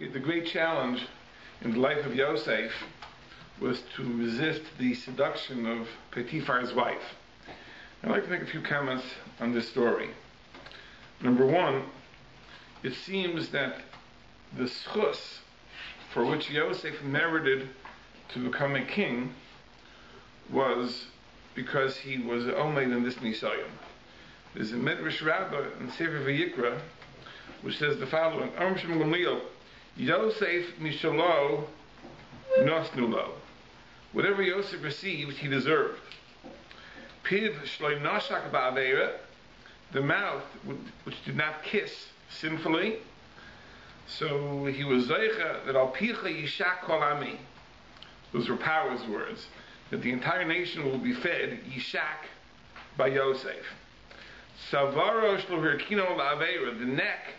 The great challenge in the life of Yosef was to resist the seduction of Potiphar's wife. I'd like to make a few comments on this story. Number one, it seems that the schus for which Yosef merited to become a king was because he was omed in this nisayon. There's a Medrash Rabbah in Sefer Vayikra which says the following: Yosef mishalo nosnulo. Whatever Yosef received, he deserved. Piv shloi nashak ba'aveira, the mouth which did not kiss sinfully. So he was zeicha that al picha yishak kol ami. Those were Paro's words, that the entire nation will be fed yishak by Yosef. Savaro shlo hirkino la'aveira, the neck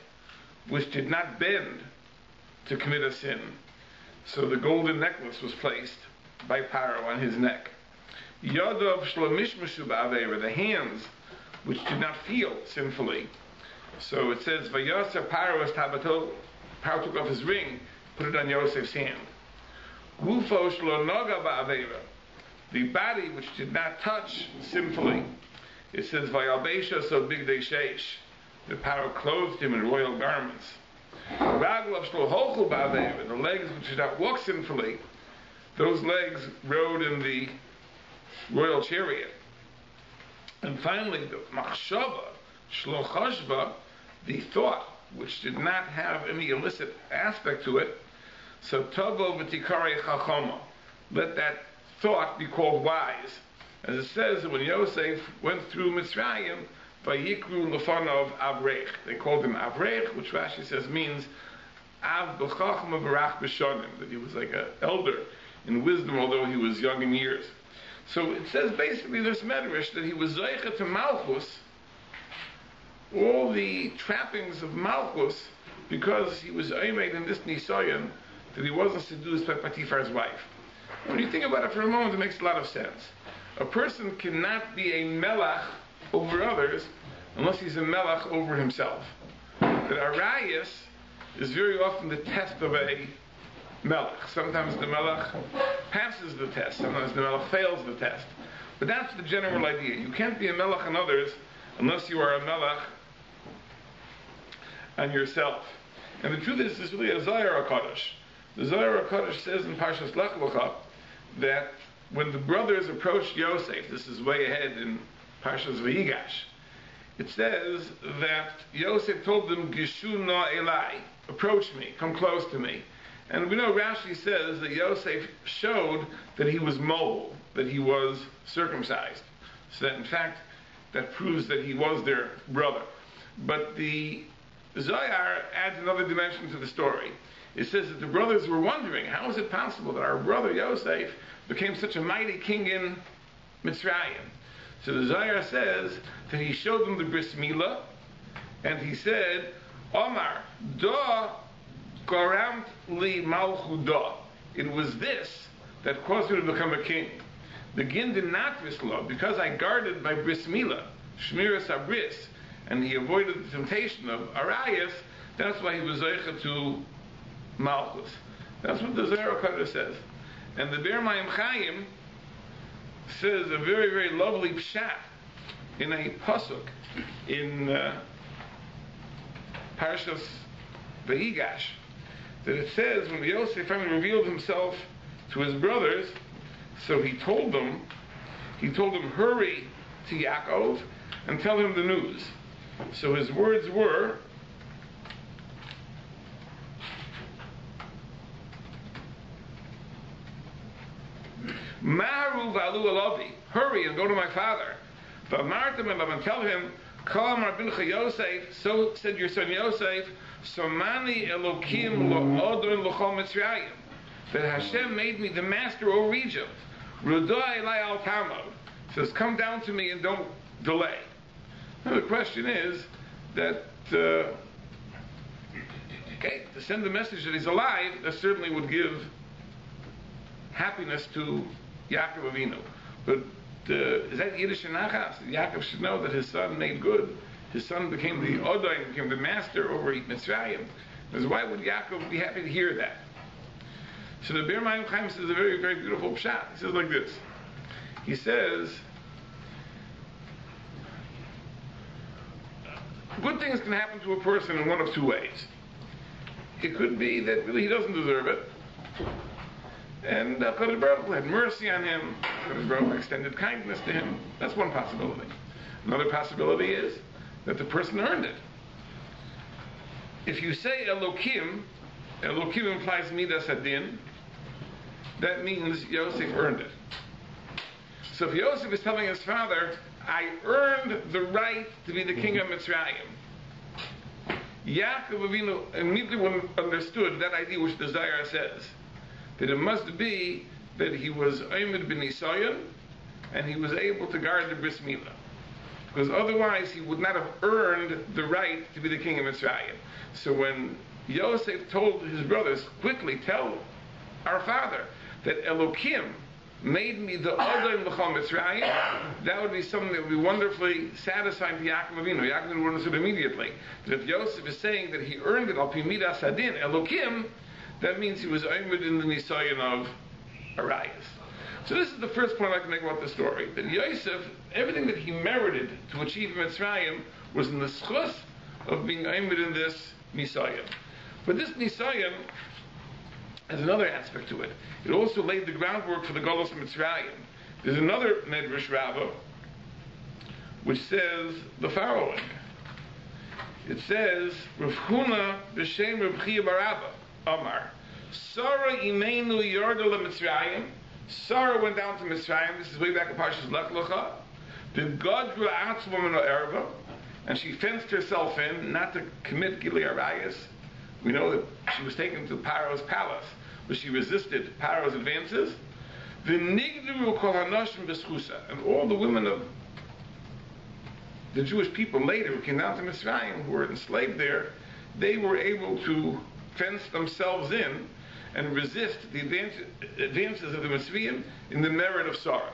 which did not bend to commit a sin. So the golden necklace was placed by Paro on his neck. Yadav shlomishmashu ba'aveira, the hands which did not feel sinfully. So it says, Vayeshev Paro as tabato, Paro took off his ring, put it on Yosef's hand. Gufo shlonoga ba'aveira, the body which did not touch sinfully. It says, Vayalbesha so big they sheish, the Paro clothed him in royal garments. Raglav shlohochu ba'aveira, the legs which did not walk sinfully, those legs rode in the royal chariot. And finally, the machshava shlochashva, the thought which did not have any illicit aspect to it. So tovo v'tikare chachama, let that thought be called wise. As it says that when Yosef went through Mitzrayim, vayikru lefanov avrech, they called him avrech, which Rashi says means av b'chacham v'rach b'shonim, that he was like an elder in wisdom, although he was young in years. So it says basically this medrash that he was zeicha to malchus, all the trappings of malchus, because he was omed in this nisayon, that he wasn't seduced by Potiphar's wife. When you think about it for a moment, it makes a lot of sense. A person cannot be a melech over others unless he's a melech over himself. That arayis is very often the test of a melech. Sometimes the melech passes the test, sometimes the melech fails the test. But that's the general idea. You can't be a melech on others unless you are a melech on yourself. And the truth is, this is really a Zohar HaKadosh. The Zohar HaKadosh says in Parshas Lech Lecha that when the brothers approached Yosef, this is way ahead in Parshas Vayigash, it says that Yosef told them, Gishu na elai, approach me, come close to me. And we know Rashi says that Yosef showed that he was mobile, that he was circumcised. So that in fact, that proves that he was their brother. But the Zohar adds another dimension to the story. It says that the brothers were wondering, how is it possible that our brother Yosef became such a mighty king in Mitzrayim? So the Zohar says that he showed them the bris milah, and he said, Omar, da Goramt li malchuda. It was this that caused me to become a king. The gin did not brisla, because I guarded my bris milah, shmiras habris, and he avoided the temptation of arayas. That's why he was zeicha to malchus. That's what the Zohar HaKadosh says. And the Be'er Mayim Chaim says a very, very lovely pshat in a pasuk in Parshas Vayigash, that it says when Yosef finally revealed himself to his brothers, so he told them, hurry to Yaakov and tell him the news. So his words were, Maru v'alu alavi, hurry and go to my father. V'amartem and tell him, Kol Marbincha Yosef, so said your son Yosef, Somani Elokim lo'odon l'chol Mitzrayim, that Hashem made me the master over Egypt. Rudai lai al tamod, says, come down to me and don't delay. Now the question is that, to send the message that he's alive, that certainly would give happiness to Yaakov Avinu. But is that Yiddish Nachas? Yaakov should know that his son made good. His son became the Odain, became the master over Mitzrayim. Because why would Yaakov be happy to hear that? So the Be'er Mayim Chaim says a very, very beautiful pshat. He says like this. He says, good things can happen to a person in one of two ways. It could be that really he doesn't deserve it, and Kadosh Baruch Hu had mercy on him. Kadosh Baruch Hu extended kindness to him. That's one possibility. Another possibility is that the person earned it. If you say Elokim implies Midas Hadin, that means Yosef earned it. So if Yosef is telling his father, I earned the right to be the king of Mitzrayim, Yaakov Avinu immediately understood that idea which the Zohar says, that it must be that he was Omed ben Nisayon and he was able to guard the Bris Milah. Because otherwise he would not have earned the right to be the king of Mitzrayim. So when Yosef told his brothers, quickly tell our father that Elokim made me the Odom L'chol Mitzrayim, that would be something that would be wonderfully satisfying to Yaakov Avinu. Yaakov Avinu would understand immediately that if Yosef is saying that he earned it al pi midas hadin Elokim, that means he was omed in the nisayon of Arayas. So this is the first point I'd like to make about the story. That Yosef, everything that he merited to achieve in Mitzrayim was in the schus of being omed in this nisayon. But this nisayon has another aspect to it. It also laid the groundwork for the Golos Mitzrayim. There's another Medrash Rabbah which says the following. It says, Rav Huna b'shem Rav Chia bar Abba Amar, Sarah imenu yorda leMitzrayim. Sarah went down to Mitzrayim. This is way back in Parshas Lech Lecha. The Gadra Atzma Min Ha'erva, and she fenced herself in not to commit Gilui Arayos. We know that she was taken to Paro's palace, but she resisted Paro's advances. V'nigdiru kol hanoshim b'schusa, and all the women of the Jewish people later who came down to Mitzrayim, who were enslaved there, they were able to fence themselves in and resist the advances of the Mitzrayim in the merit of Sarah.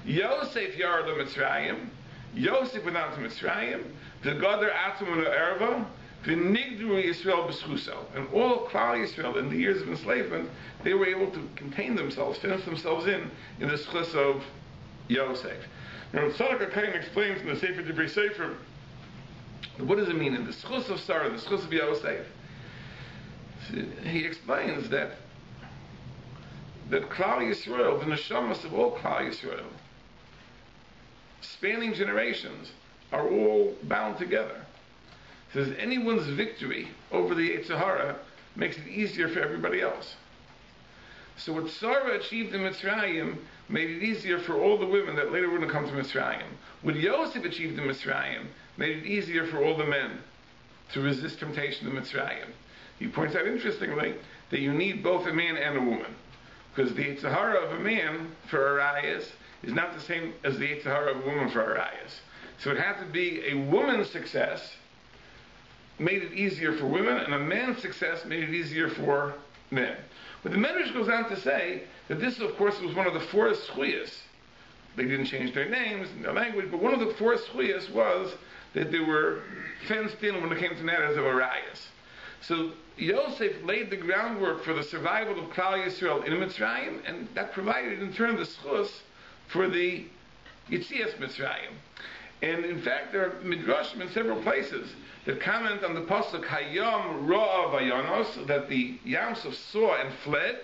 Yosef yard the Mitzrayim. Yosef went down to Mitzrayim. The Gadar Atzma Min Ha'erva. V'nigdiru Yisrael b'schuso, and all Klal Yisrael in the years of enslavement, they were able to contain themselves, fence themselves in the schus of Yosef. Now, Tzadok HaKayin explains in the Sefer Divrei Sefer, what does it mean in the schus of Sarah, the schus of Yosef? He explains that Klal Yisrael, the neshamas of all Klal Yisrael, spanning generations, are all bound together. Says anyone's victory over the Yetzer Hara makes it easier for everybody else. So what Sarah achieved in Mitzrayim made it easier for all the women that later were going to come to Mitzrayim. What Yosef achieved in Mitzrayim made it easier for all the men to resist temptation in Mitzrayim. He points out interestingly that you need both a man and a woman, because the Yetzer Hara of a man for Arayas is not the same as the Yetzer Hara of a woman for Arayas. So it had to be a woman's success made it easier for women, and a man's success made it easier for men. But the Medrash goes on to say that this, of course, was one of the four schuyas. They didn't change their names and their language, but one of the four schuyas was that they were fenced in when it came to matters of Arayas. So Yosef laid the groundwork for the survival of Klal Yisrael in Mitzrayim, and that provided in turn the schus for the Yitzias Mitzrayim. And in fact, there are midrashim in several places that comment on the pasuk Hayom Ro'a Vayonos, that the Yosef saw and fled.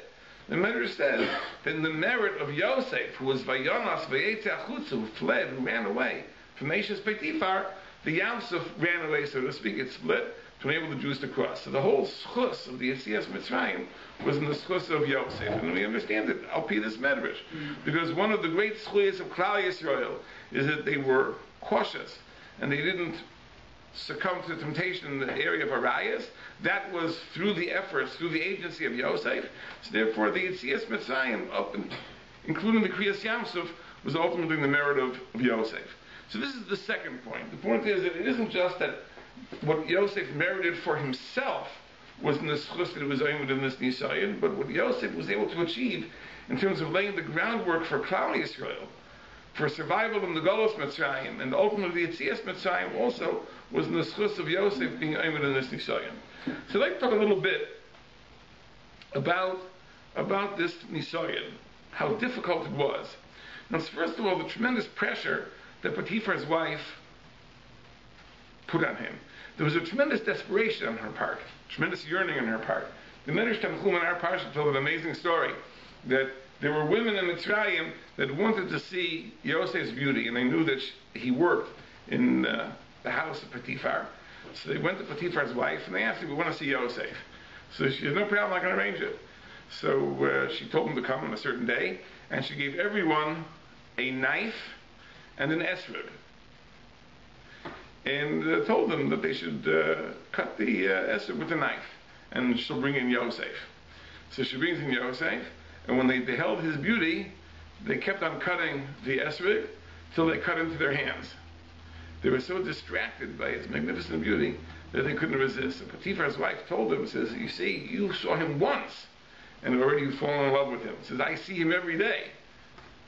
The Medrash says that in the merit of Yosef, who was Vayonos Vayetze Achutza, who fled, who ran away from Eishes Beitifar, the Yosef ran away, so to speak. It split to enable the Jews to cross. So the whole schus of the Yetzias Mitzrayim was in the schus of Yosef, and we understand it al pi this Medrash, because one of the great schuyas of Klal Yisrael is that they were cautious and they didn't succumb to temptation in the area of Arayas. That was through the efforts, through the agency of Yosef. So therefore the Yetzias Mitzrayim, including the Kriyas Yamsuf, was ultimately the merit of Yosef. So this is the second point. The point is that it isn't just that what Yosef merited for himself was in the schus that it was aimed in this Nisayon, but what Yosef was able to achieve in terms of laying the groundwork for Klal Yisrael, for survival in the Golos Mitzrayim, and ultimately the Yetzias Mitzrayim also, was in the schus of Yosef being aimed in this Nisayan. So I'd like to talk a little bit about this Nisayan, how difficult it was. Now, first of all, the tremendous pressure that Potiphar's wife put on him. There was a tremendous desperation on her part, tremendous yearning on her part. The Medrash Tanchum in our parsha told an amazing story that there were women in Mitzrayim that wanted to see Yosef's beauty, and they knew that he worked in the house of Potiphar. So they went to Potiphar's wife and they asked her, "We want to see Yosef." So she said, "No problem, I can arrange it." So she told them to come on a certain day, and she gave everyone a knife and an esrog, and told them that they should cut the esrog with a knife, and she'll bring in Yosef. So she brings in Yosef, and when they beheld his beauty, they kept on cutting the esrog till they cut into their hands. They were so distracted by his magnificent beauty that they couldn't resist. And Potiphar's wife told them, says, "You see, you saw him once, and already you've fallen in love with him." Says, "I see him every day."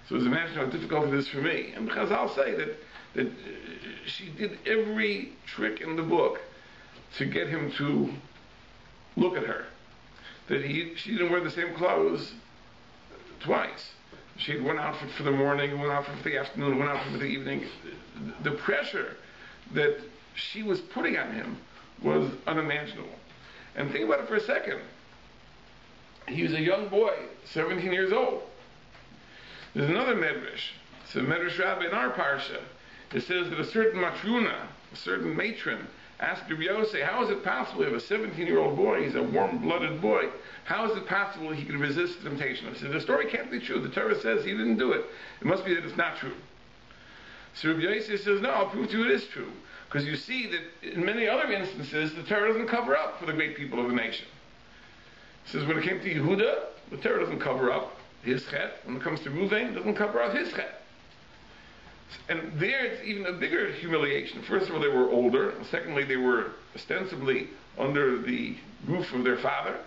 So just imagine how difficult it is for me. And Chazal say that she did every trick in the book to get him to look at her. That she didn't wear the same clothes twice. She had one outfit for the morning, one outfit for the afternoon, one outfit for the evening. The pressure that she was putting on him was unimaginable. And think about it for a second. He was a young boy, 17 years old. There's another medrash. It's a medrash rabbi in our parsha. It says that a certain matruna, a certain matron, asked Rabbi Yosef, "How is it possible if a 17-year-old boy, he's a warm-blooded boy, how is it possible he could resist the temptation?" I said, "The story can't be true. The Torah says he didn't do it. It must be that it's not true." So Rabbi Yosef says, "No, I'll prove to you it is true. Because you see that in many other instances, the Torah doesn't cover up for the great people of the nation." He says, when it came to Yehuda, the Torah doesn't cover up his chet. When it comes to Reuven, it doesn't cover up his chet. And there it's even a bigger humiliation. First of all, they were older. And secondly, they were ostensibly under the roof of their father.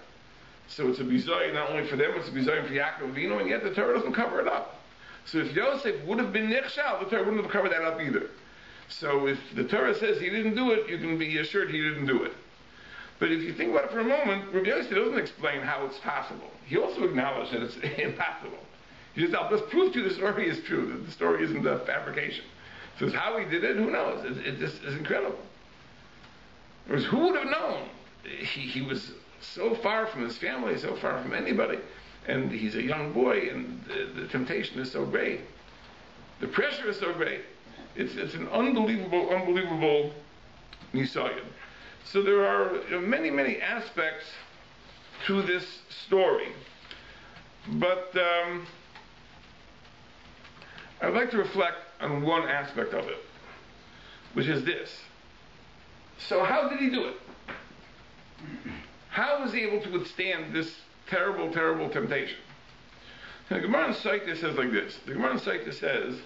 So it's a bizayon not only for them, it's a bizayon for Yaakov Avinu, and yet the Torah doesn't cover it up. So if Yosef would have been nichshal, the Torah wouldn't have covered that up either. So if the Torah says he didn't do it, you can be assured he didn't do it. But if you think about it for a moment, Rabbi Yosef doesn't explain how it's possible. He also acknowledged that it's impossible. He just said, "Let's prove to you the story is true, that the story isn't a fabrication." So how he did it, who knows? It just is incredible. Whereas who would have known? He was so far from his family, so far from anybody, and he's a young boy, and the temptation is so great. The pressure is so great. It's an unbelievable nisayon. So there are many, many aspects to this story. But I'd like to reflect on one aspect of it, which is this. So how did he do it? How was he able to withstand this terrible, terrible temptation? And the Gemara in Saita says like this. The Gemara in Saita says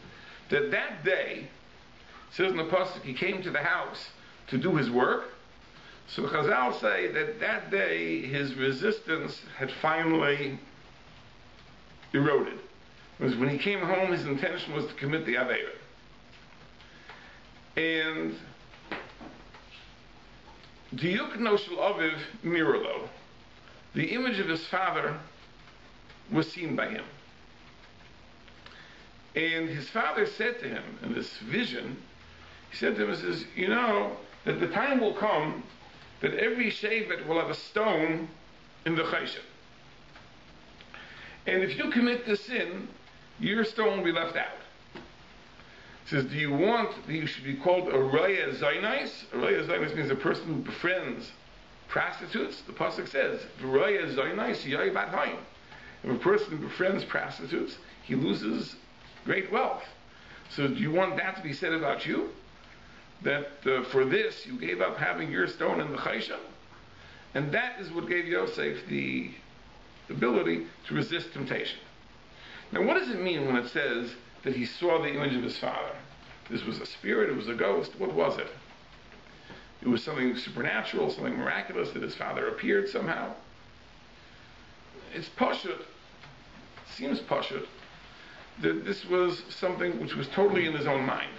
that day, it says in the pasuk, he came to the house to do his work. So Chazal say that day his resistance had finally eroded. Because when he came home, his intention was to commit the Aveira. And Diyukno Shel Aviv Miralo, the image of his father was seen by him. And his father said to him in this vision, he said to him, he says, "You know that the time will come that every shevet will have a stone in the chayshah. And if you commit the sin, your stone will be left out." He says, "Do you want that you should be called a raya zaynais?" A raya zaynais means a person who befriends prostitutes. The pasuk says, "Raya zaynais yai bat haim." If a person befriends prostitutes, he loses great wealth. So do you want that to be said about you? That for this you gave up having your stone in the chayshah? And that is what gave Yosef the ability to resist temptation. Now what does it mean when it says that he saw the image of his father? This was a spirit, it was a ghost, what was it? It was something supernatural, something miraculous, that his father appeared somehow. It's pashut, seems pashut, that this was something which was totally in his own mind.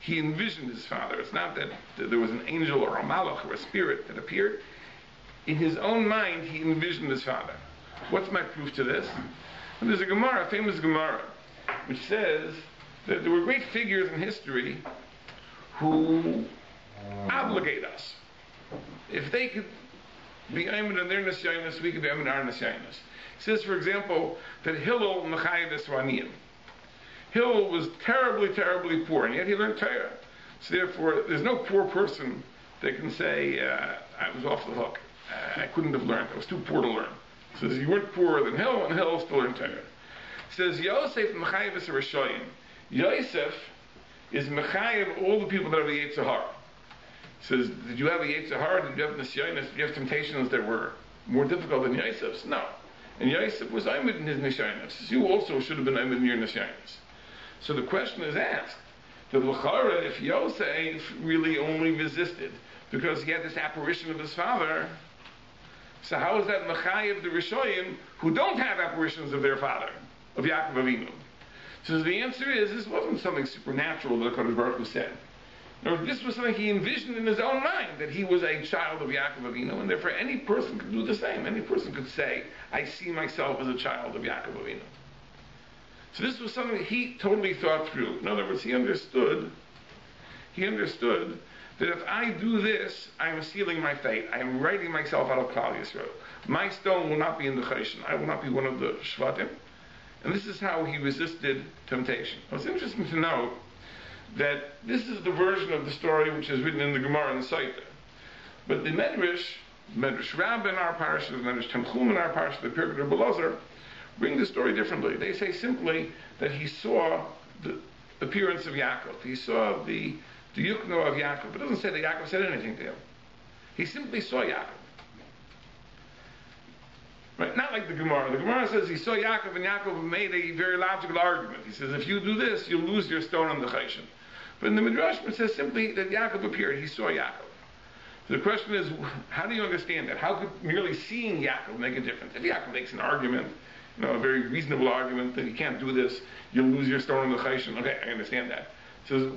he envisioned his father. It's not that there was an angel or a malach or a spirit that appeared. In his own mind, he envisioned his father. What's my proof to this? And there's a Gemara, a famous Gemara, which says that there were great figures in history who obligate us. If they could be aimed on their nesyanis, we could be aimed on our nesyanis. It says, for example, that Hillel mechayev esraniyim. Hillel was terribly, terribly poor, and yet he learned Torah. So therefore, there's no poor person that can say, I was off the hook. I couldn't have learned. I was too poor to learn. It says, you weren't poorer than Hillel, and Hillel still learned Torah. It says, Yosef mechayev esrashoyim. Yosef is mechayev all the people that have the Yetzer Hara. It says, did you have a Yetzer Hara? Did you have nisyonos? Did you have temptations that were more difficult than Yosef's? No. And Yosef was aimed in his nisyonos. You also should have been aimed in your nisyonos. So the question is asked, that l'chara, if Yosef really only resisted because he had this apparition of his father, so how is that mechayev the Rishoyim who don't have apparitions of their father, of Yaakov Avinu? So the answer is, this wasn't something supernatural that HaKadosh Baruch Hu said. No, this was something he envisioned in his own mind, that he was a child of Yaakov Avinu, and therefore any person could do the same. Any person could say, I see myself as a child of Yaakov Avinu. So this was something that he totally thought through. In other words, he understood that if I do this, I am sealing my fate. I am writing myself out of Klal Yisrael. My stone will not be in the Choshen. I will not be one of the Shvatim. And this is how he resisted temptation. Well, it's interesting to note that this is the version of the story which is written in the Gemara and the Sefer. But the Medrash Rabbah in our parasha, the Medrash Tanchum in our parasha, the Pirkei Rabbi Eliezer, bring the story differently. They say simply that he saw the appearance of Yaakov. He saw the Yukno of Yaakov. It doesn't say that Yaakov said anything to him. He simply saw Yaakov. Right? Not like the Gemara. The Gemara says he saw Yaakov, and Yaakov made a very logical argument. He says, if you do this, you'll lose your stone on the Choshen. But in the Midrash, it says simply that Yaakov appeared. He saw Yaakov. So the question is, how do you understand that? How could merely seeing Yaakov make a difference? If Yaakov makes an argument, a very reasonable argument that you can't do this, you'll lose your stone on the Choshen. Okay, I understand that. So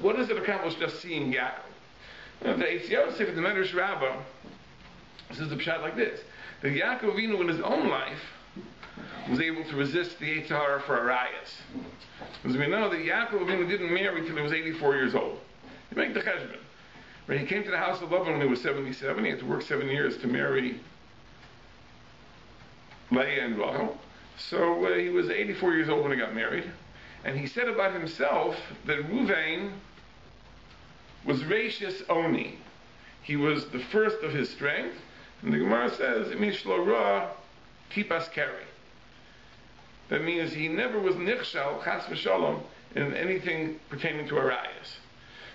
what does it accomplish just seeing Yaakov? The Eitz Yosef in the Medrash Rabbah says the pshat like this: that Yaakov Avinu in his own life was able to resist the Yetzer Hara for Arayas. Because we know that Yaakov Avinu didn't marry until he was 84 years old. You make the cheshbon. When he came to the house of Lavan when he was 77, he had to work 7 years to marry Leah and Rachel. So he was 84 years old when he got married. And he said about himself that Ruvain was Bereshis Oni. He was the first of his strength. And the Gemara says, it means Shlo Ra Tipas Keri. That means he never was Nichshal, Chas v'Shalom, in anything pertaining to Arayas.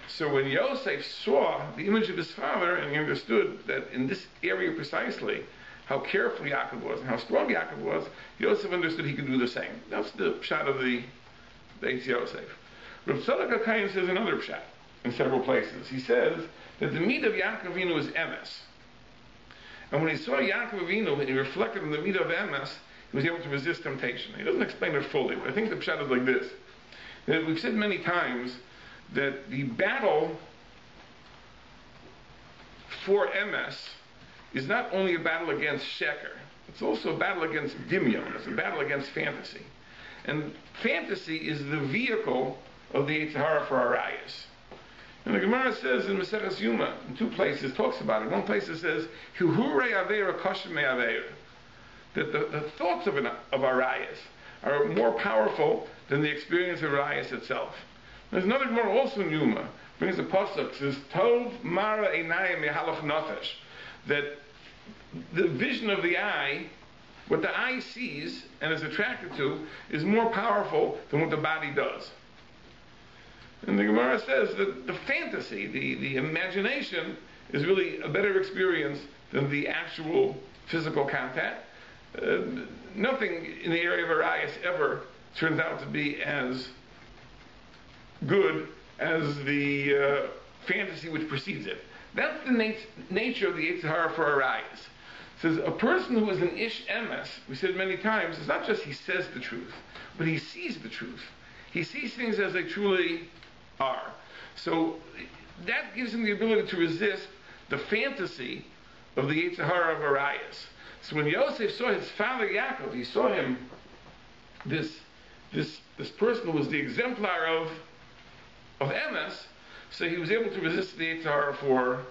So when Yosef saw the image of his father, and he understood that in this area precisely, how careful Yaakov was and how strong Yaakov was, Yosef understood he could do the same. That's the pshat of the Eitz Yosef. Rav Tzadok HaKayin says another pshat in several places. He says that the meat of Yaakov Avinu is emes. And when he saw Yaakov Avinu and he reflected on the meat of emes, he was able to resist temptation. He doesn't explain it fully, but I think the pshat is like this. That we've said many times that the battle for emes is not only a battle against sheker, it's also a battle against dimyon, it's a battle against fantasy. And fantasy is the vehicle of the Yetzer Hara for Arayas. And the Gemara says in Maseches Yuma, in two places, talks about it. One place it says, Hihure Aveira Koshem Aveira, that the thoughts of Arayas are more powerful than the experience of Arayas itself. There's another Gemara also in Yuma, brings a pasuk, says, Tov Mara Einayim Yehalach Nafesh, that the vision of the eye, what the eye sees and is attracted to, is more powerful than what the body does. And the Gemara says that the fantasy, the imagination, is really a better experience than the actual physical contact. Nothing in the area of Arayas ever turns out to be as good as the fantasy which precedes it. That's the nature of the Yetzer Hara for Arayas. Says a person who is an ish emes, we said many times, it's not just he says the truth, but he sees the truth. He sees things as they truly are. So that gives him the ability to resist the fantasy of the Yetzer Hara of Arias. So when Yosef saw his father Yaakov, he saw him, this person who was the exemplar of Emes, so he was able to resist the Yetzer Hara for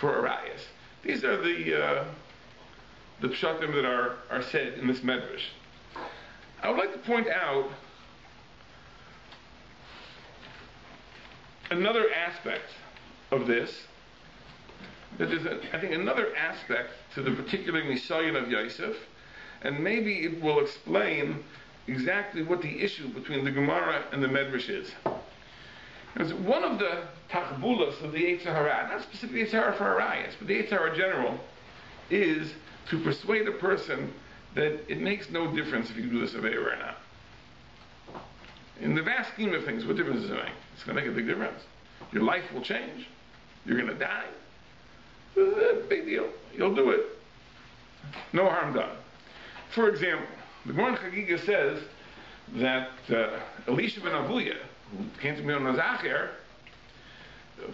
Arias. These are the pshatim that are said in this medrash. I would like to point out another aspect of this. That there's, I think, another aspect to the particular nisayon of Yosef, and maybe it will explain exactly what the issue between the Gemara and the medrash is. Because one of the tachbulas of the Yetzer Hara, not specifically Yetzer Hara for Arias, but the Yetzer Hara in general, is to persuade a person that it makes no difference if you do this avera or not. In the vast scheme of things, what difference does it make? It's going to make a big difference. Your life will change. You're going to die. Big deal. You'll do it. No harm done. For example, the Gemara Chagiga says that Elisha ben Avuya, who came to me on Nazacher,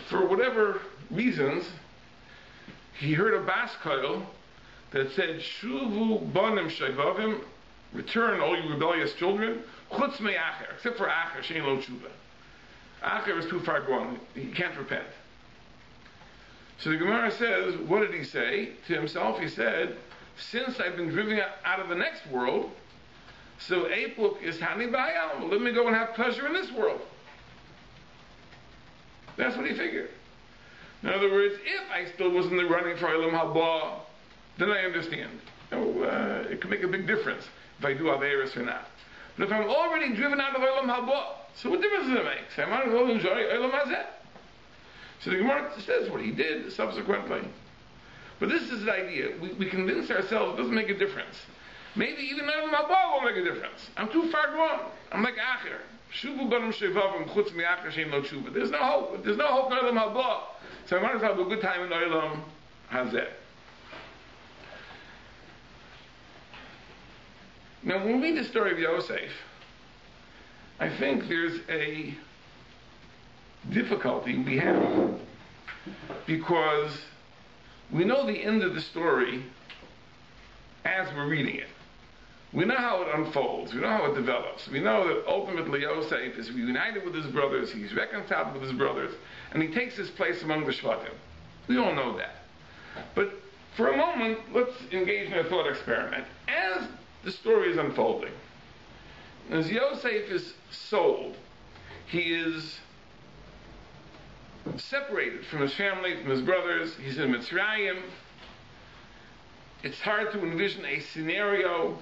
for whatever reasons, he heard a bas koil that said, Shuvu banim shayvavim, return all you rebellious children, chutz me acher, except for acher, shein lo tshuva. Acher is too far gone. He can't repent. So the Gemara says, what did he say to himself? He said, since I've been driven out of the next world, so Eipuk is Hani Bayal. Let me go and have pleasure in this world. That's what he figured. In other words, if I still was in the running for Olam Haba, then I understand. It could make a big difference if I do Averis or not. But if I'm already driven out of Olam Haba, so what difference does it make? So I might as well enjoy Olam Hazeh. So the Gemara says what he did subsequently. But this is the idea. We convince ourselves it doesn't make a difference. Maybe even Olam Haba won't make a difference. I'm too far gone. I'm like Acher. Shuvu banim shevavim chutz mi Acher shein lo tshuva. There's no hope. There's no hope in Olam Haba. So I might as well have a good time in Olam Hazeh. Now, when we read the story of Yosef, I think there's a difficulty we have because we know the end of the story as we're reading it. We know how it unfolds. We know how it develops. We know that ultimately Yosef is reunited with his brothers, he's reconciled with his brothers, and he takes his place among the Shvatim. We all know that. But for a moment, let's engage in a thought experiment. As the story is unfolding, as Yosef is sold, he is separated from his family, from his brothers, he's in Mitzrayim. It's hard to envision a scenario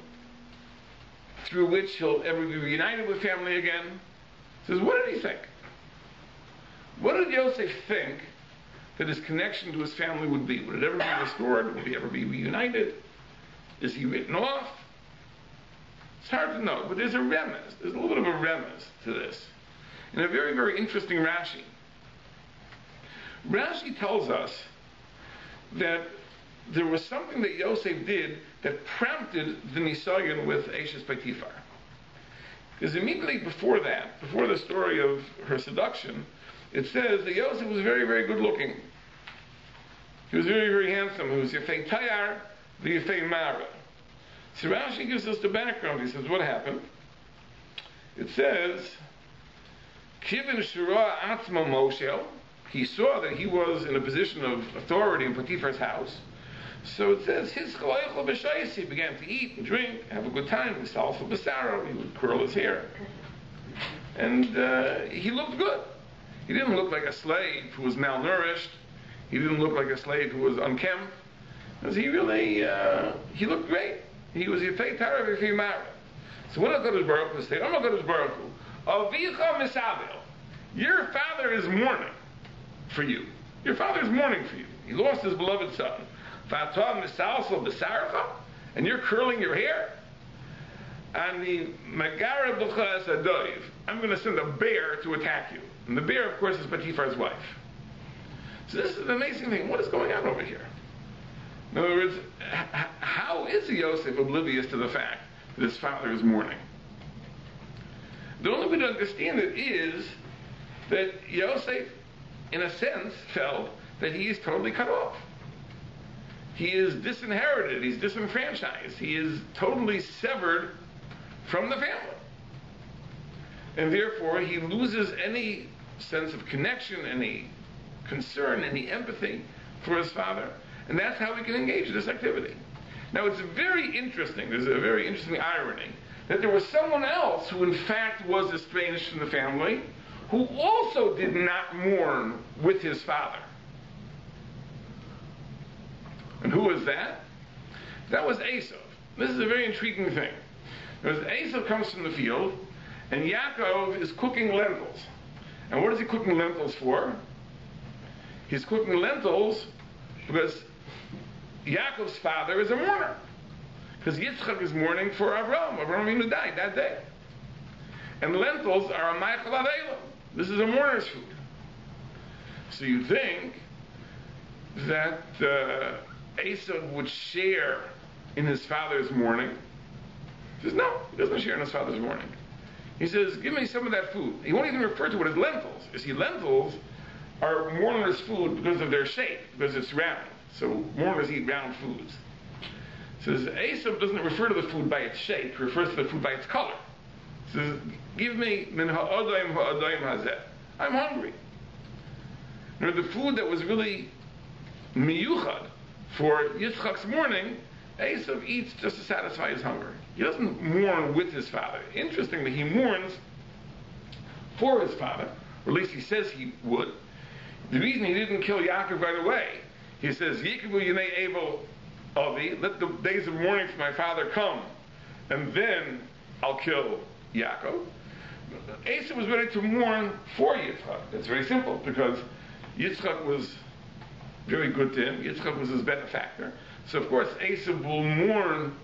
through which he'll ever be reunited with family again. He says, what did he think? What did Yosef think that his connection to his family would be? Would it ever be restored? Would he ever be reunited? Is he written off? It's hard to know, but there's a remez. There's a little bit of a remez to this. In a very, very interesting Rashi. Rashi tells us that there was something that Yosef did that prompted the nisayon with Eshes Potiphar. Because immediately before that, before the story of her seduction, it says that Yosef was very, very good looking. He was very, very handsome. He was Yefei Tayar, the Yefei Mara. So Rashi gives us the background. He says, what happened? It says, Kivin Shura Atzma Moshel. He saw that he was in a position of authority in Potiphar's house. So it says, his chaloichel b'shayis, he began to eat and drink, have a good time. He salsa b'saro, he would curl his hair. And he looked good. He didn't look like a slave who was malnourished. He didn't look like a slave who was unkempt. Because he really, he looked great. He was Yefei Tara v'Yefei Mara. So what HaKadosh Baruch Hu said, HaKadosh Baruch Hu, Avicha Misabel, your father is mourning for you. Your father is mourning for you. He lost his beloved son. V'atah misalsel b'saracha, and you're curling your hair. And the Megara b'cha asadoiv, I'm going to send a bear to attack you. And the bear, of course, is Potiphar's wife. So this is an amazing thing. What is going on over here? In other words, how is Yosef oblivious to the fact that his father is mourning? The only way to understand it is that Yosef, in a sense, felt that he is totally cut off. He is disinherited, he's disenfranchised, he is totally severed from the family. And therefore, he loses any sense of connection, any concern, any empathy for his father. And that's how he can engage in this activity. Now, it's very interesting, there's a very interesting irony, that there was someone else who in fact was estranged from the family, who also did not mourn with his father. And who was that? That was Esav. This is a very intriguing thing. Because Esav comes from the field, and Yaakov is cooking lentils. And what is he cooking lentils for? He's cooking lentils because Yaakov's father is a mourner. Because Yitzchak is mourning for Avram. Avram Avinu died that day. And lentils are a meichel avelim. This is a mourner's food. So you think that Esav would share in his father's mourning. He says, no, he doesn't share in his father's mourning. He says, give me some of that food. He won't even refer to it as lentils. You see, lentils are mourners' food because of their shape, because it's round. So mourners eat round foods. He says, Esav doesn't refer to the food by its shape, he refers to the food by its color. He says, give me min ha'odayim ha'odayim hazeh. I'm hungry. Now, the food that was really miyuchad for Yitzchak's mourning, Esav eats just to satisfy his hunger. He doesn't mourn with his father. Interestingly, he mourns for his father, or at least he says he would. The reason he didn't kill Yaakov right away, he says, Yikavu Yinei Abel Avi, let the days of mourning for my father come, and then I'll kill Yaakov. Esav was ready to mourn for Yitzchak. It's very simple, because Yitzchak was very good to him. Yitzchak was his benefactor. So of course Esav will mourn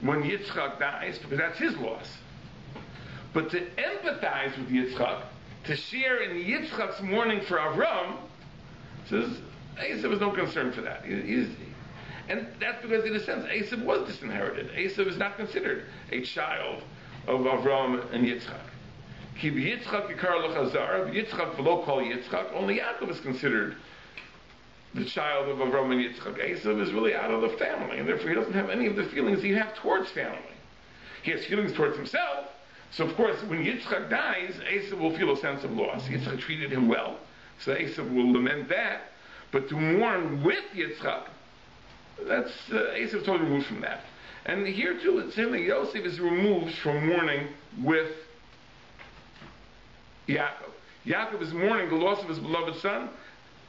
when Yitzchak dies, because that's his loss. But to empathize with Yitzchak, to share in Yitzchak's mourning for Avram, says Esav has no concern for that. And that's because, in a sense, Esav was disinherited. Esav is not considered a child of Avram and Yitzchak. Ki b'Yitzchak yikar l'chazar, b'Yitzchak v'lo kol Yitzchak, only Yaakov is considered the child of Avram and Yitzchak. Esav is really out of the family, and therefore he doesn't have any of the feelings you have towards family. He has feelings towards himself, so of course when Yitzchak dies, Esav will feel a sense of loss. Yitzchak treated him well, so Esav will lament that, but to mourn with Yitzchak, that's, Esav totally removed from that. And here too, it's simply Yosef is removed from mourning with Yaakov. Yaakov is mourning the loss of his beloved son.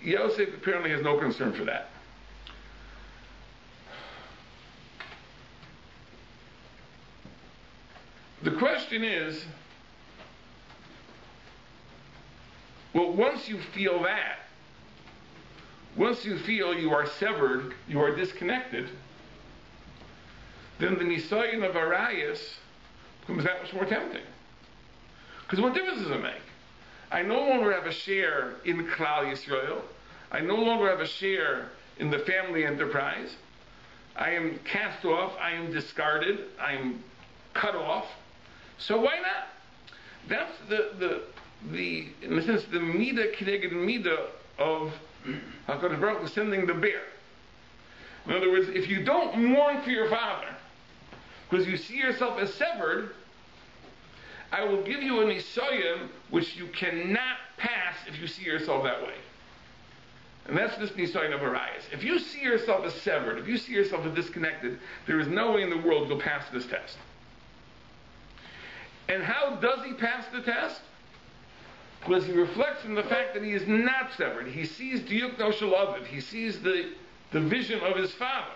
Yosef apparently has no concern for that. The question is, well, once you feel that, once you feel you are severed, you are disconnected, then the nisayon of arayos becomes that much more tempting. Because what difference does it make? I no longer have a share in Klal Yisrael. I no longer have a share in the family enterprise. I am cast off. I am discarded. I am cut off. So why not? That's the in a sense, the midah kineged midah of HaKadosh Baruch Hu sending the bear. In other words, if you don't mourn for your father, because you see yourself as severed, I will give you a nisayon which you cannot pass if you see yourself that way. And that's this nisayon of arayos. If you see yourself as severed, if you see yourself as disconnected, there is no way in the world you'll pass this test. And how does he pass the test? Because he reflects on the fact that he is not severed. He sees Diyukno Shalavid. He sees the vision of his father.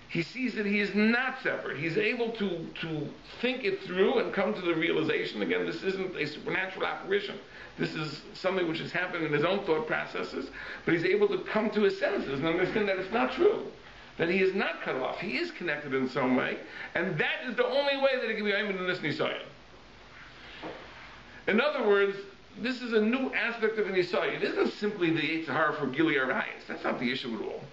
He sees that he is not separate. He's able to think it through and come to the realization, again, this isn't a supernatural apparition. This is something which has happened in his own thought processes, but he's able to come to his senses and understand that it's not true, that he is not cut off. He is connected in some way, and that is the only way that he can be aimed in this nisayon. In other words, this is a new aspect of a nisayon. It isn't simply the Yetzer Hara for Gilui Arayos. That's not the issue at all.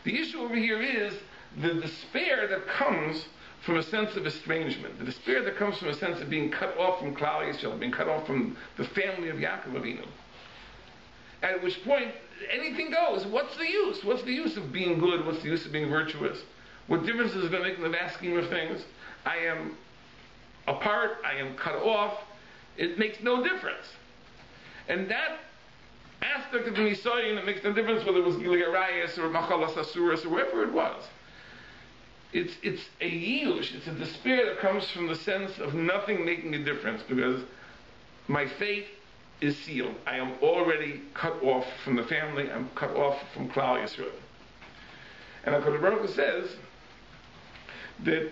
The issue over here is the despair that comes from a sense of estrangement, the despair that comes from a sense of being cut off from Klal Yisrael, being cut off from the family of Yaakov Avinu. At which point, anything goes. What's the use? What's the use of being good? What's the use of being virtuous? What difference does it make in the vast scheme of things? I am apart, I am cut off. It makes no difference. And that aspect of the Nisayin, it makes no difference whether it was Gilead Rayas or Machalas Asuras or wherever it was. It's a yidush, it's a despair that comes from the sense of nothing making a difference, because my fate is sealed. I am already cut off from the family, I'm cut off from Klal Yisrael. And HaKadosh Baruch Hu says that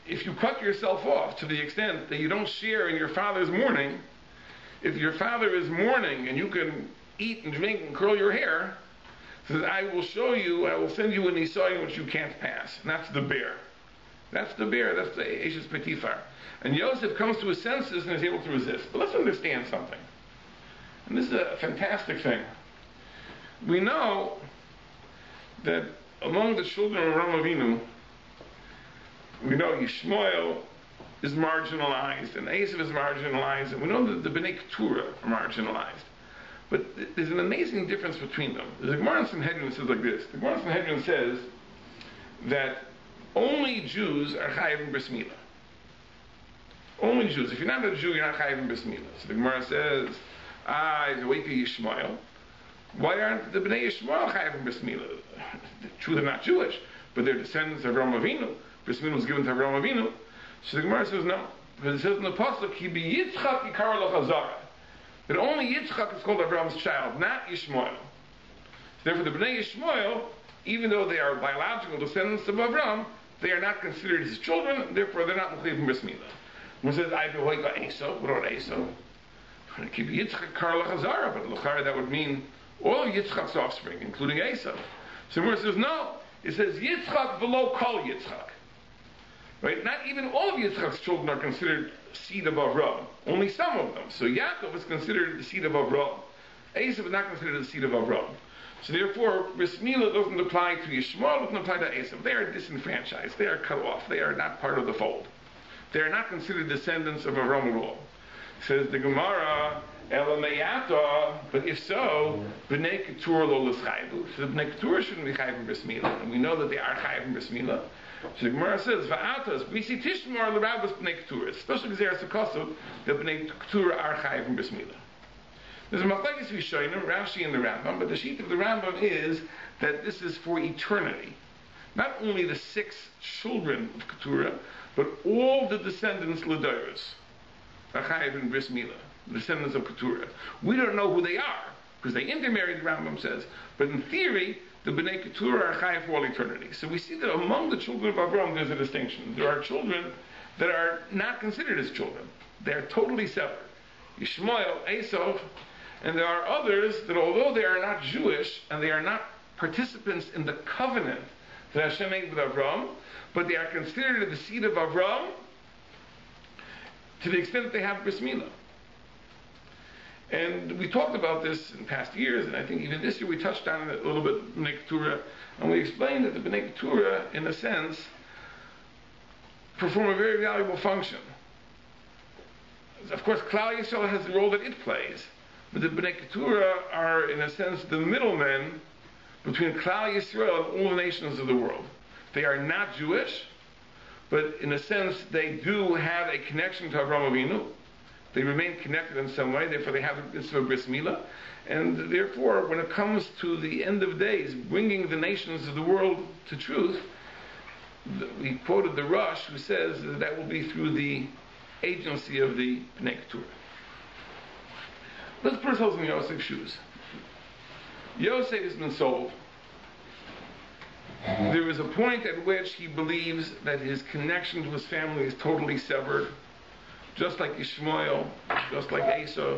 if you cut yourself off to the extent that you don't share in your father's mourning, if your father is mourning and you can eat and drink and curl your hair, says, I will show you, I will send you an Nisayin which you can't pass. And that's the bear. That's the bear, that's the Eshes Petifar. And Yosef comes to his senses and is able to resist. But let's understand something. And this is a fantastic thing. We know that among the children of Avraham Avinu, we know Yishmael is marginalized, and Yosef is marginalized, and we know that the Bnei Keturah are marginalized. But there's an amazing difference between them. The Gemara in Sanhedrin says like this. The Gemara in Sanhedrin says that only Jews are chayiv in bris milah. Only Jews. If you're not a Jew, you're not chayiv in bris milah. So the Gemara says, if you wait for Yishmael, why aren't the Bnei Yishmael chayiv in bris milah? True, they're not Jewish, but they're descendants of Avraham Avinu. Bris milah was given to Avraham Avinu. So the Gemara says no. Because it says in the Pasuk, Ki bi Yitzchak yikar lo chazara. That only Yitzchak is called Avram's child, not Yishmael. Therefore, the Bnei Yishmael, even though they are biological descendants of Avram, they are not considered his children, therefore they're not Mechayiv in bris milah. When it says, I behoika Esau, what about Esau? Keep Yitzchak Kar L'Chazara, but L'Chara that would mean all of Yitzchak's offspring, including Esau. So the Gemara says, no, it says Yitzchak below Kol Yitzchak. Right? Not even all of Yitzchak's children are considered seed of Avram. Only some of them. So Yaakov is considered the seed of Avram. Esau is not considered the seed of Avram. So therefore, Bris Milah doesn't apply to Yishmael, doesn't apply to Esau. They are disenfranchised. They are cut off. They are not part of the fold. They are not considered descendants of Avram at all. Says the Gemara, Elameyata, but if so, B'nei Keturah lo l'schayvu. So the B'nei Keturah shouldn't be chayiv in Bris Milah, and we know that they are chayiv in Bris Milah. So the Gemara says, Va'atas, b'isi tishmar l'rabbos B'nei Keturah. Especially because there's a kosov that B'nei Keturah are chayiv in Bris Milah. There's a machlekes rishonim, Rashi and the Rambam, but the sheet of the Rambam is that this is for eternity. Not only the 6 children of Keturah, but all the descendants l'doros are chayiv in Bris Milah, the descendants of Keturah. We don't know who they are, because they intermarried, the Rambam says, but in theory, the B'nai Keturah are chayiv for all eternity. So we see that among the children of Avram, there's a distinction. There are children that are not considered as children. They are totally separate. Yishmael, Esau, and there are others that although they are not Jewish, and they are not participants in the covenant that Hashem made with Avram, but they are considered the seed of Avram to the extent that they have bris milah. And we talked about this in past years, and I think even this year we touched on it a little bit, B'nai Keturah, and we explained that the B'nai Keturah, in a sense, perform a very valuable function. Of course, Klal Yisrael has the role that it plays, but the B'nai Keturah are, in a sense, the middlemen between Klal Yisrael and all the nations of the world. They are not Jewish, but in a sense, they do have a connection to Avraham Avinu. They remain connected in some way, therefore they have a bris milah, and therefore when it comes to the end of days, bringing the nations of the world to truth, we quoted the Rosh who says that will be through the agency of the B'nai Keturah. Let's put ourselves in Yosef's shoes. Yosef has been sold. There is a point at which he believes that his connection to his family is totally severed, just like Yishmael, just like Esau.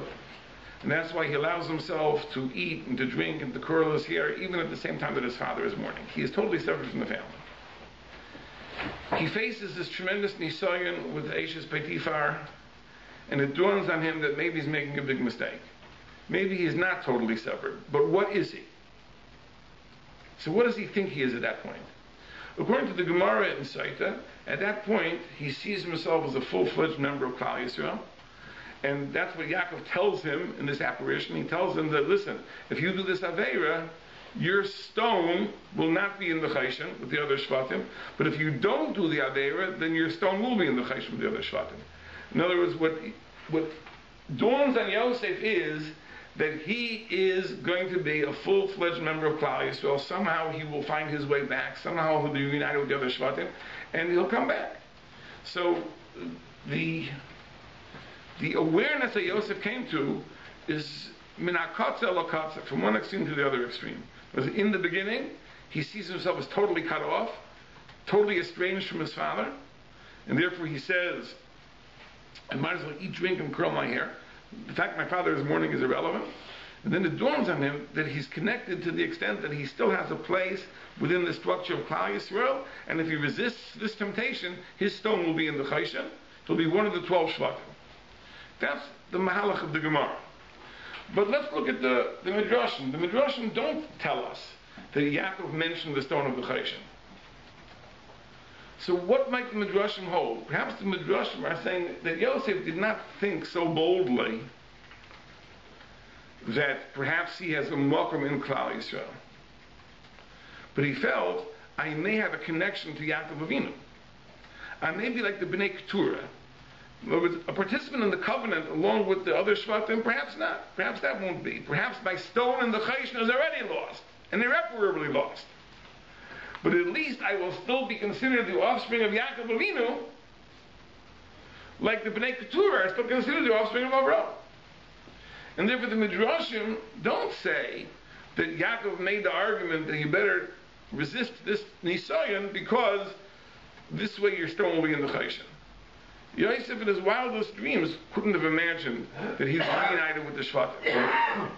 And that's why he allows himself to eat and to drink and to curl his hair, even at the same time that his father is mourning. He is totally severed from the family. He faces this tremendous nisayon with Eshes Petifar, and it dawns on him that maybe he's making a big mistake. Maybe he's not totally severed, but what is he? So what does he think he is at that point? According to the Gemara in Saita, at that point, he sees himself as a full-fledged member of Klal Yisrael. And that's what Yaakov tells him in this apparition. He tells him that, listen, if you do this Aveira, your stone will not be in the Choshen with the other Shvatim. But if you don't do the Aveira, then your stone will be in the Choshen with the other Shvatim. In other words, what dawns on Yosef is that he is going to be a full-fledged member of Klal Yisrael. Somehow he will find his way back. Somehow he'll be united with the other Shvatim, and he'll come back. So the awareness that Yosef came to is min hakatza l'katza, from one extreme to the other extreme. Because in the beginning, he sees himself as totally cut off, totally estranged from his father, and therefore he says, I might as well eat, drink, and curl my hair. The fact my father is mourning is irrelevant. And then it dawns on him that he's connected to the extent that he still has a place within the structure of Klal Yisrael, and if he resists this temptation, his stone will be in the Choshen. He'll be one of the 12 Shvatim. That's the Mahalach of the Gemara. But let's look at the Midrashim. The Midrashim don't tell us that Yaakov mentioned the stone of the Choshen. So what might the Midrashim hold? Perhaps the Midrashim are saying that Yosef did not think so boldly that perhaps he has a makom in Klal Yisrael. But he felt, I may have a connection to Yaakov Avinu. I may be like the Bnei Keturah. In other words, a participant in the covenant along with the other Shvatim, perhaps not. Perhaps that won't be. Perhaps my stone in the Choshen is already lost, and irreparably lost. But at least I will still be considered the offspring of Yaakov Avinu, like the Bnei Keturah are still considered the offspring of Avraham. And therefore the Midrashim don't say that Yaakov made the argument that you better resist this Nisayon because this way your stone will be in the Choshen. Yosef in his wildest dreams couldn't have imagined that he's reunited with the Shvatim.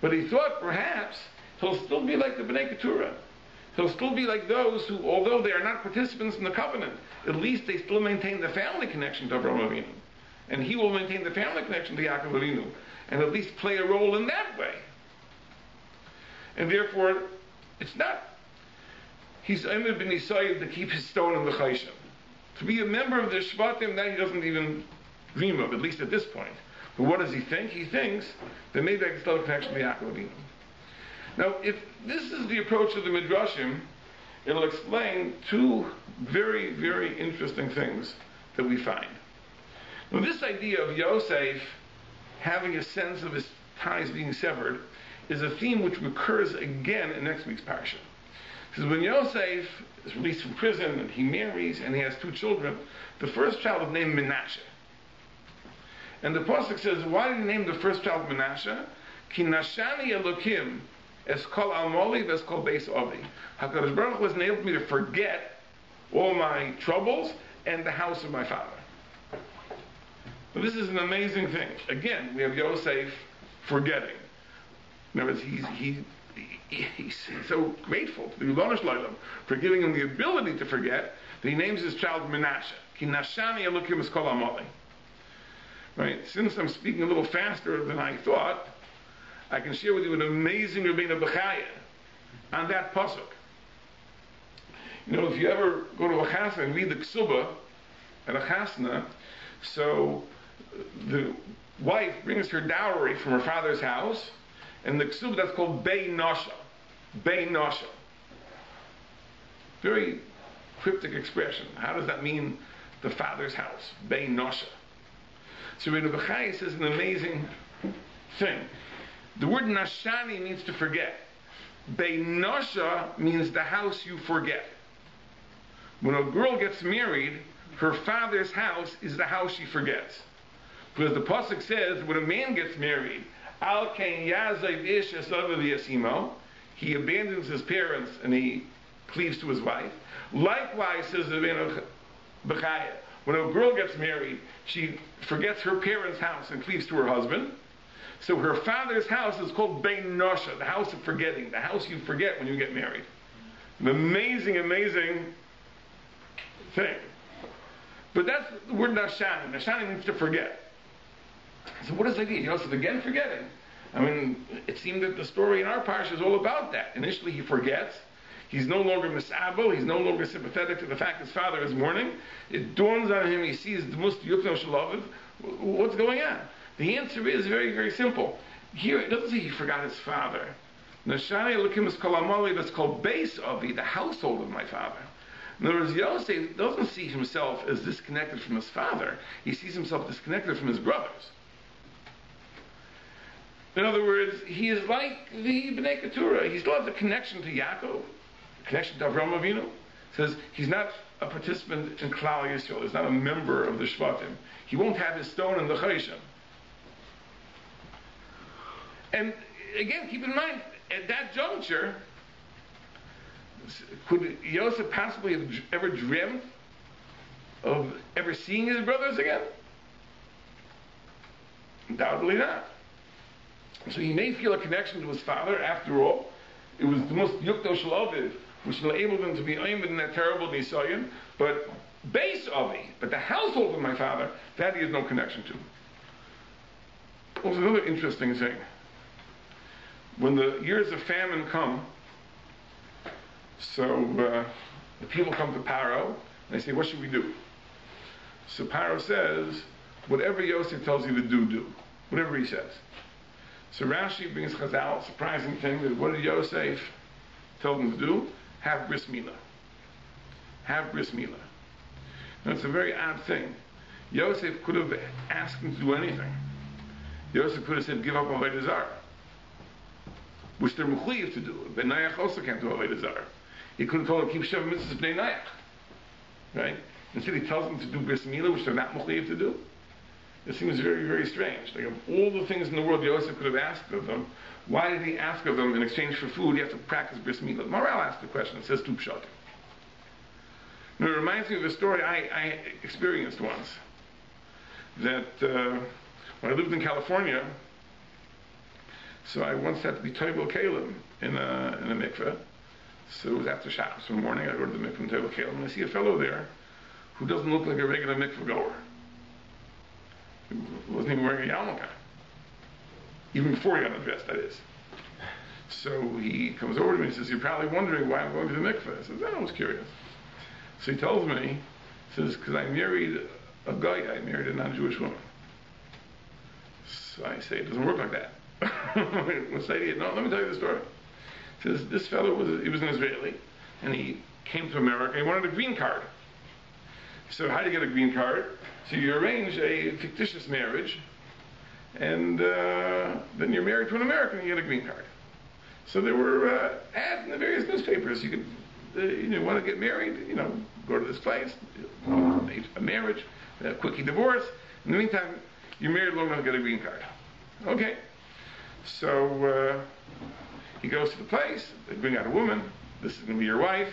But he thought perhaps he'll still be like the Bnei Keturah. He'll still be like those who, although they are not participants in the covenant, at least they still maintain the family connection to Avraham Avinu. And he will maintain the family connection to Yaakov Avinu, and at least play a role in that way. And therefore, it's not, he's only been decided to keep his stone in the Choshen. To be a member of the Shvatim, that he doesn't even dream of, at least at this point. But what does he think? He thinks that maybe I can still have a connection to Yaakov Avinu. Now, if this is the approach of the Midrashim, it'll explain two very, very interesting things that we find. Now, this idea of Yosef having a sense of his ties being severed is a theme which recurs again in next week's parsha. Because when Yosef is released from prison and he marries and he has two children, the first child is named Menashe. And the pasuk says, why did he name the first child Menashe? Ki nashani Elokim es kol almoli ves kol beis avi. HaKadosh Baruch Hu has enabled me to forget all my troubles and the house of my father. Now, this is an amazing thing. Again, we have Yosef forgetting. In other words, he's so grateful to the Ribono Shel Olam for giving him the ability to forget that he names his child Menashe. Ki nashani Elokim es kol almoli. Right? Since I'm speaking a little faster than I thought, I can share with you an amazing Rabbeinu Bechaya on that pasuk. You know, if you ever go to a chasna and read the ksuba at a chasna, so the wife brings her dowry from her father's house, and the ksuba that's called Bei Nosha. Bei Nosha. Very cryptic expression. How does that mean the father's house? Bei Nosha. So Rabbeinu Bechaya says an amazing thing. The word nashani means to forget. Beinosha means the house you forget. When a girl gets married, her father's house is the house she forgets. Because the pasuk says, when a man gets married, al ken yazav ish esav v'yasimo, he abandons his parents and he cleaves to his wife. Likewise, says the Rabbeinu Bechaya, when a girl gets married, she forgets her parents' house and cleaves to her husband. So her father's house is called Bein Nosha, the house of forgetting, the house you forget when you get married. An amazing, amazing thing. But that's the word Nashani. Nashani means to forget. So what does that mean? Yosef again forgetting. I mean, it seemed that the story in our parsha is all about that. Initially he forgets. He's no longer misabel. He's no longer sympathetic to the fact his father is mourning. It dawns on him. He sees the most yukno shalaviv. What's going on? The answer is very, very simple. Here it doesn't say he forgot his father. Nashani Elokim is called Amali. That's called base Avi, the household of my father. In other words, Yosef doesn't see himself as disconnected from his father. He sees himself disconnected from his brothers. In other words, he is like the Bnei Keturah. He still has a connection to Yaakov, a connection to Avraham Avinu. It says he's not a participant in Klal Yisrael. He's not a member of the Shvatim. He won't have his stone in the Chayshim. And again, keep in mind, at that juncture, could Yosef possibly have ever dreamt of ever seeing his brothers again? Undoubtedly not. So he may feel a connection to his father. After all, it was the most yukto shalaviv which enabled him to be aimed in that terrible nisayon. But base Avi, but the household of my father, that he has no connection to. Also, another interesting thing. When the years of famine come, so the people come to Paro, and they say, what should we do? So Paro says, whatever Yosef tells you to do, do. Whatever he says. So Rashi brings Chazal, surprising thing, that what did Yosef tell them to do? Have bris milah. Have bris milah. Now it's a very odd thing. Yosef could have asked him to do anything. Yosef could have said, give up Avodah Zarah, which they're mechuyev to do. Ben Nayach also can't do Avodah Zarah. He could have told him, keep Sheva Mitzvahs Bnei Nayach. Right? Instead he tells them to do bris milah, which they're not mechuyev to do. It seems very, very strange. Like, of all the things in the world Yosef could have asked of them, why did he ask of them in exchange for food, you have to practice bris milah? Maral asked the question. It says tu pshatim. Now, it reminds me of a story I experienced once. That when I lived in California, so I once had to be toivel kelim in a mikveh. So it was after Shabbos one morning. I go to the mikveh in toivel kelim, and I see a fellow there who doesn't look like a regular mikveh goer. He wasn't even wearing a yarmulke. Even before he got undressed, that is. So he comes over to me and says, you're probably wondering why I'm going to the mikveh. I said, I was curious. So he tells me, he says, because I married a guy, I married a non-Jewish woman. So I say, it doesn't work like that. What's the idea? No, let me tell you the story. He says, this fellow he was an Israeli, and he came to America, he wanted a green card. So how do you get a green card? So you arrange a fictitious marriage, and then you're married to an American and you get a green card. So there were ads in the various newspapers. You could, want to get married, go to this place, a marriage, a quickie divorce. In the meantime, you're married long enough to get a green card. Okay. So he goes to the place, they bring out a woman, this is going to be your wife.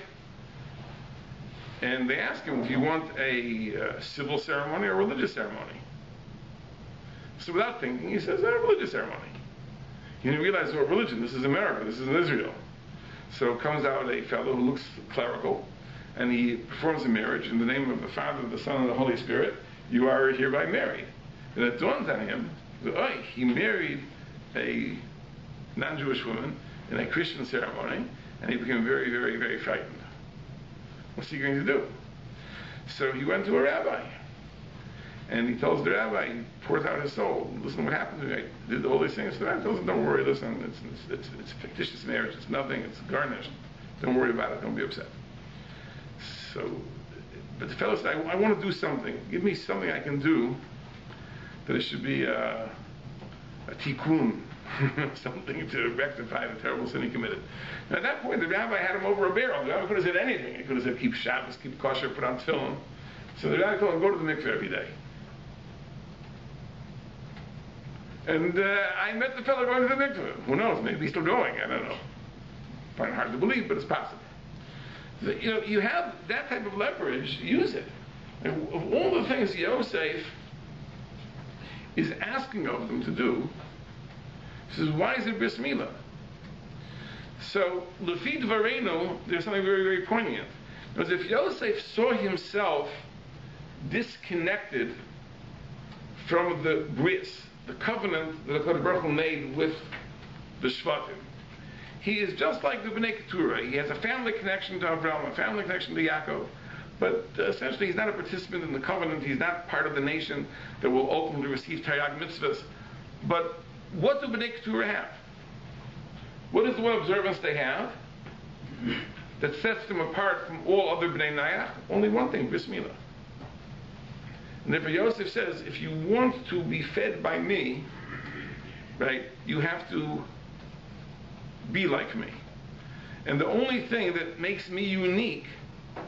And they ask him, do you want a civil ceremony or a religious ceremony? So without thinking, he says, a religious ceremony. He didn't realize what religion, this is America, this is Israel. So comes out a fellow who looks clerical, and he performs a marriage in the name of the Father, the Son, and the Holy Spirit. You are hereby married. And it dawns on him, he married a non-Jewish woman in a Christian ceremony, and he became very, very, very frightened. What's he going to do? So he went to a rabbi, and he tells the rabbi, he pours out his soul. Listen, what happened to me? I did all these things. So the rabbi tells him, don't worry, listen, it's a fictitious marriage. It's nothing. It's garnished. Don't worry about it. Don't be upset. So, but the fellow said, I want to do something. Give me something I can do that it should be a tikkun, something to rectify the terrible sin he committed. And at that point, the rabbi had him over a barrel. The rabbi could have said anything. He could have said, keep Shabbos, keep kosher, put on tefillin. So the rabbi told him, go to the mikveh every day. And I met the fellow going to the mikveh. Who knows? Maybe he's still going. I don't know. Find it hard to believe, but it's possible. So, you have that type of leverage, use it. And of all the things Yosef is asking of them to do, he says, why is it bris milah? So, Lefi Dvarenu, there's something very, very poignant. Because if Yosef saw himself disconnected from the bris, the covenant that HaKadosh Baruch Hu made with the Shvatim, he is just like the Bnei Keturah. He has a family connection to Avraham, a family connection to Yaakov, but essentially he's not a participant in the covenant. He's not part of the nation that will ultimately receive Taryag mitzvahs. But what do Bnei Keturah have? What is the one observance they have that sets them apart from all other Bnei Nayach? Only one thing, Bris Milah. And therefore Yosef says, if you want to be fed by me, right, you have to be like me. And the only thing that makes me unique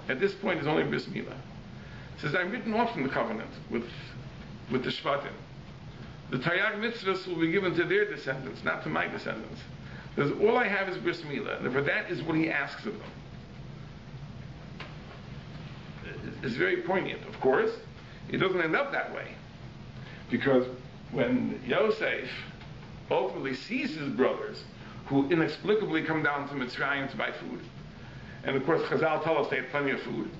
at this point is only Bris Milah. It says, I'm written off from the covenant with the Shvatim. The Taryag mitzvahs will be given to their descendants, not to my descendants. Because all I have is Bris Milah, and therefore that is what he asks of them. It's very poignant, of course. It doesn't end up that way. Because when Yosef ultimately sees his brothers, who inexplicably come down to Mitzrayim to buy food, and of course Chazal tell us they had plenty of food.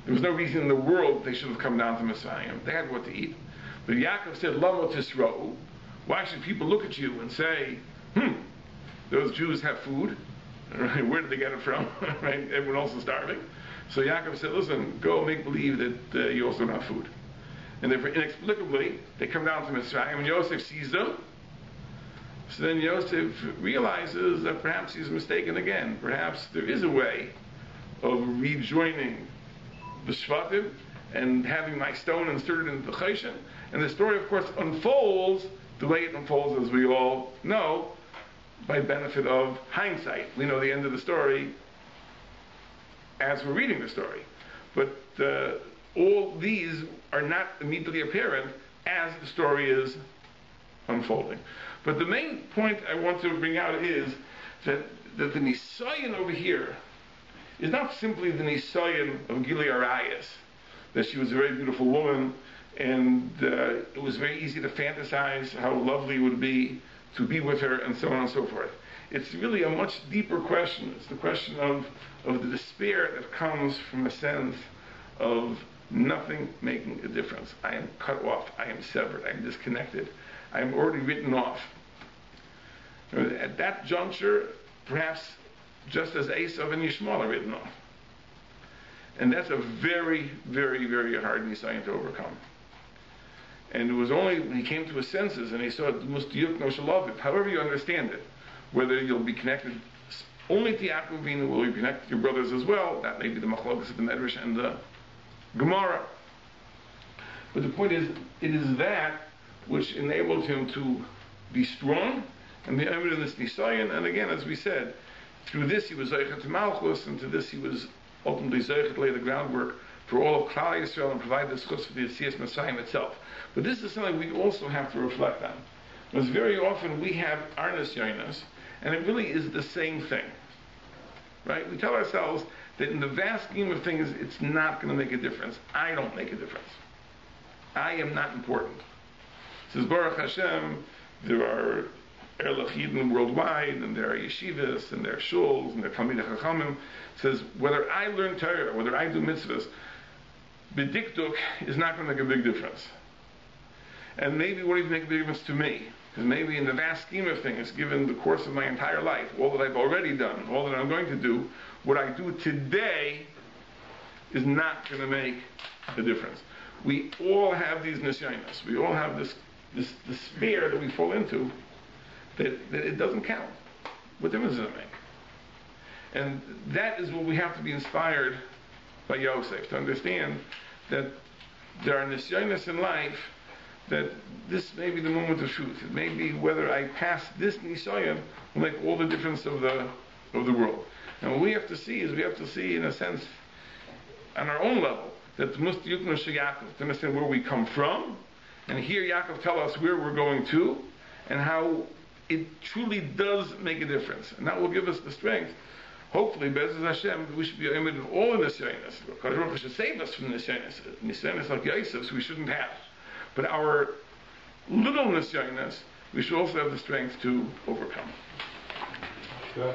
There was no reason in the world they should have come down to Mitzrayim. They had what to eat. But Yaakov said, Lama tisro'u. Why should people look at you and say, those Jews have food? Right? Where did they get it from? Right? Everyone else is starving. So Yaakov said, listen, go make believe that you also don't have food. And therefore, inexplicably, they come down to Mitzrayim, and Yosef sees them. So then Yosef realizes that perhaps he's mistaken again. Perhaps there is a way of rejoining the Shvatim and having my stone inserted into the Choshen. And the story, of course, unfolds the way it unfolds, as we all know, by benefit of hindsight. We know the end of the story as we're reading the story. But all these are not immediately apparent as the story is unfolding. But the main point I want to bring out is that the Nisayan over here is not simply the Nisayan of Gilui Arayos, that she was a very beautiful woman, and it was very easy to fantasize how lovely it would be to be with her, and so on and so forth. It's really a much deeper question. It's the question of the despair that comes from a sense of nothing making a difference. I am cut off. I am severed. I am disconnected. I am already written off. At that juncture, perhaps just as Esav and Yishmael are written off. And that's a very, very, very hard Nisayan to overcome. And it was only when he came to his senses and he saw Mustiyuk no Shalaviv, however you understand it, whether you'll be connected only to Yaakov Avinu, will you connect to your brothers as well? That may be the Machlokes of the Medrash and the Gemara. But the point is, it is that which enabled him to be strong and be able in this Nisayan. And again, as we said, through this he was Zeichet to Malchus, and to this he was ultimately Zeichet to lay the groundwork for all of Klal Yisrael and provide the schutz for the Yetzias Mitzrayim itself. But this is something we also have to reflect on. Because very often we have our Nisyanos, and it really is the same thing. Right? We tell ourselves that in the vast scheme of things, it's not going to make a difference. I don't make a difference. I am not important. It says, Baruch Hashem, there are Erlich Yidden worldwide, and there are yeshivas, and there are shuls, and there are Talmidei Chachamim. It says, whether I learn Torah, whether I do mitzvahs, B'dikduk is not going to make a big difference. And maybe it won't even make a big difference to me. Because maybe in the vast scheme of things, given the course of my entire life, all that I've already done, all that I'm going to do, what I do today is not going to make a difference. We all have these nisyanos. We all have this despair that we fall into, that it doesn't count. What difference does it make? And that is what we have to be inspired by Yosef, to understand that there are nisyanos in life, that this may be the moment of truth. It may be whether I pass this nisayon will make all the difference of the world. And what we have to see is, we have to see, in a sense, on our own level, that must yukno Yaakov, to understand where we come from, and here Yaakov tell us where we're going to, and how it truly does make a difference. And that will give us the strength, hopefully, Be'ezus Hashem, we should be aimed at all in nisyanos. Kadosh Baruch Hu should save us from nisyanos like Yosef's we shouldn't have. But our little nisyanos, we should also have the strength to overcome. Sure.